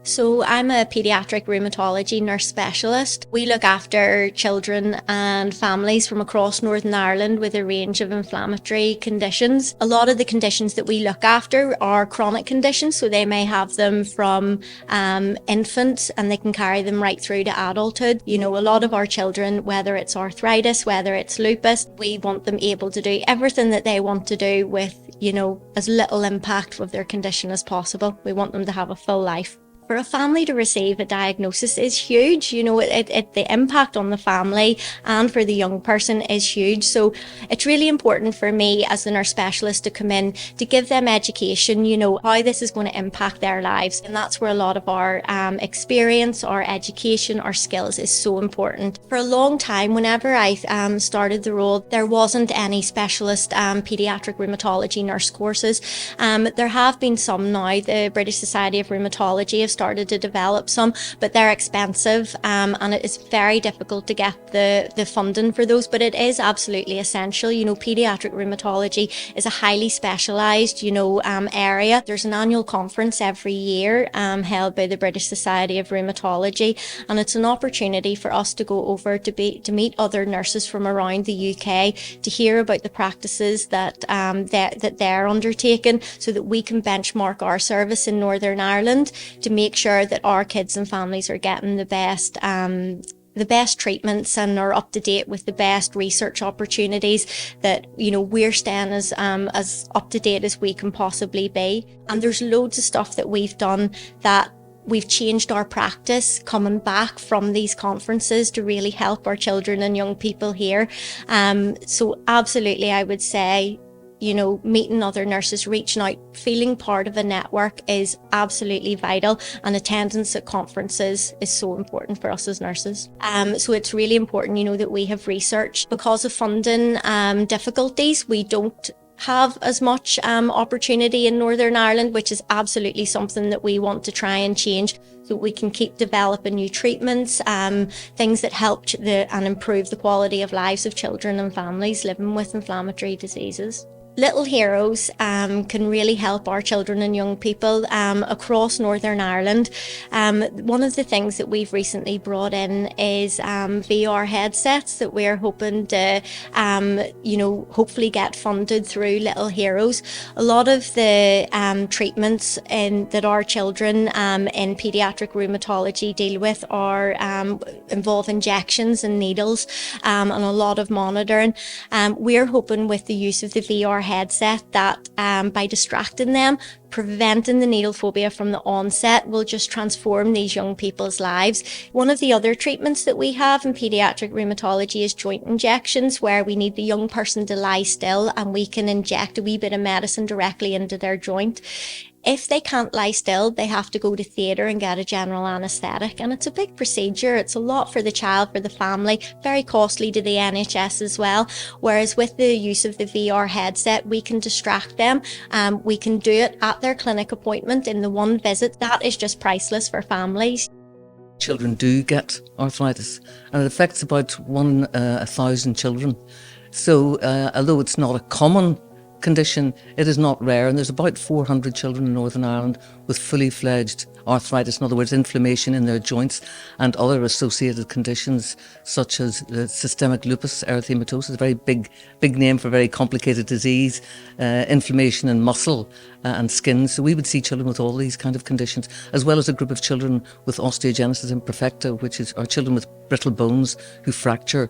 So I'm a paediatric rheumatology nurse specialist. We look after children and families from across Northern Ireland with a range of inflammatory conditions. A lot of the conditions that we look after are chronic conditions, so they may have them from infants and they can carry them right through to adulthood. You know, a lot of our children, whether it's arthritis, whether it's lupus, we want them able to do everything that they want to do with, as little impact of their condition as possible. We want them to have a full life. For a family to receive a diagnosis is huge. The impact on the family and for the young person is huge. So it's really important for me as the nurse specialist to come in to give them education, how this is going to impact their lives. And that's where a lot of our experience, our education, our skills is so important. For a long time, whenever I started the role, there wasn't any specialist paediatric rheumatology nurse courses. There have been some now. The British Society of Rheumatology have started to develop some, but they're expensive and it is very difficult to get the funding for those, but it is absolutely essential. Paediatric rheumatology is a highly specialised area. There's an annual conference every year held by the British Society of Rheumatology, and it's an opportunity for us to go over to meet other nurses from around the UK, to hear about the practices that they're undertaking, so that we can benchmark our service in Northern Ireland to make sure that our kids and families are getting the best treatments and are up to date with the best research opportunities, that we're staying as up to date as we can possibly be. And there's loads of stuff that we've done that we've changed our practice coming back from these conferences to really help our children and young people here. So absolutely, I would say, meeting other nurses, reaching out, feeling part of a network is absolutely vital, and attendance at conferences is so important for us as nurses. So it's really important, that we have research. Because of funding difficulties, we don't have as much opportunity in Northern Ireland, which is absolutely something that we want to try and change, so we can keep developing new treatments, things that help and improve the quality of lives of children and families living with inflammatory diseases. Little Heroes can really help our children and young people across Northern Ireland. One of the things that we've recently brought in is VR headsets that we're hoping to, hopefully get funded through Little Heroes. A lot of the treatments that our children in paediatric rheumatology deal with are involve injections and needles and a lot of monitoring. We're hoping with the use of the VR headset that by distracting them, preventing the needle phobia from the onset, will just transform these young people's lives. One of the other treatments that we have in paediatric rheumatology is joint injections, where we need the young person to lie still and we can inject a wee bit of medicine directly into their joint. If they can't lie still, they have to go to theatre and get a general anaesthetic, and it's a big procedure. It's a lot for the child, for the family, very costly to the NHS as well. Whereas with the use of the VR headset, we can distract them. We can do it at their clinic appointment in the one visit. That is just priceless for families. Children do get arthritis, and it affects about 1 in 1,000 children. So although it's not a common condition, it is not rare, and there's about 400 children in Northern Ireland with fully fledged arthritis, in other words inflammation in their joints, and other associated conditions such as systemic lupus erythematosus, a very big name for a very complicated disease, inflammation in muscle and skin. So we would see children with all these kind of conditions, as well as a group of children with osteogenesis imperfecta, which is our children with brittle bones who fracture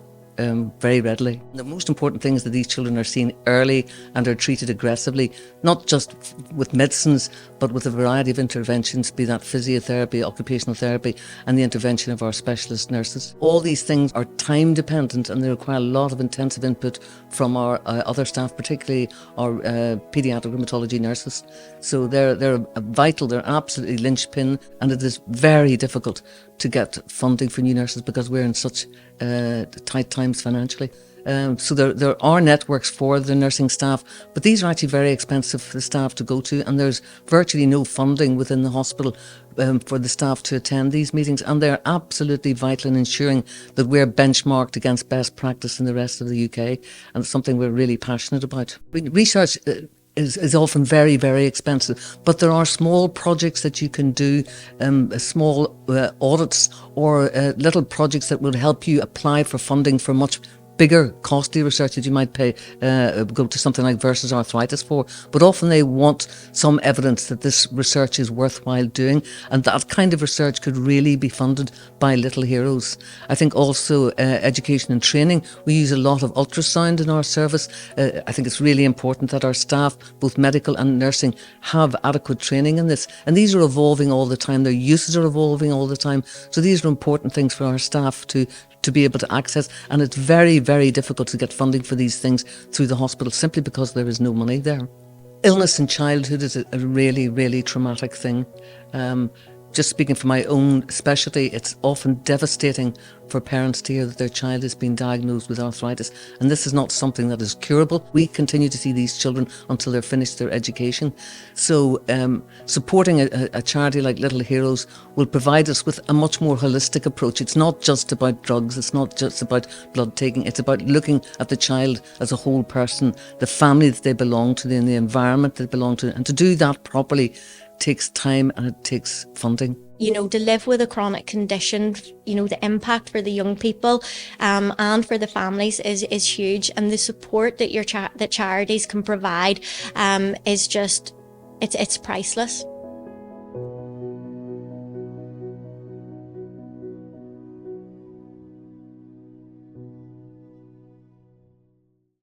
very readily. The most important thing is that these children are seen early and are treated aggressively, not just with medicines, but with a variety of interventions, be that physiotherapy, occupational therapy, and the intervention of our specialist nurses. All these things are time dependent, and they require a lot of intensive input from our other staff, particularly our paediatric rheumatology nurses. So they're vital, they're absolutely linchpin, and it is very difficult to get funding for new nurses because we're in such tight times financially. So there are networks for the nursing staff, but these are actually very expensive for the staff to go to, and there's virtually no funding within the hospital for the staff to attend these meetings, and they're absolutely vital in ensuring that we're benchmarked against best practice in the rest of the UK, and it's something we're really passionate about. Research is often very, very expensive. But there are small projects that you can do, small audits or little projects that will help you apply for funding for much bigger, costly research that you might go to something like Versus Arthritis for. But often they want some evidence that this research is worthwhile doing, and that kind of research could really be funded by Little Heroes. I think also education and training. We use a lot of ultrasound in our service. I think it's really important that our staff, both medical and nursing, have adequate training in this. And these are evolving all the time. Their uses are evolving all the time. So these are important things for our staff to be able to access, and it's very, very difficult to get funding for these things through the hospital simply because there is no money there. Illness in childhood is a really, really traumatic thing. Just speaking from my own specialty, it's often devastating for parents to hear that their child has been diagnosed with arthritis, and this is not something that is curable. We continue to see these children until they're finished their education. So supporting a charity like Little Heroes will provide us with a much more holistic approach. It's not just about drugs, it's not just about blood taking, it's about looking at the child as a whole person, the family that they belong to, and the environment they belong to, and to do that properly takes time and it takes funding. To live with a chronic condition, the impact for the young people and for the families is huge, and the support that that charities can provide is just, it's priceless.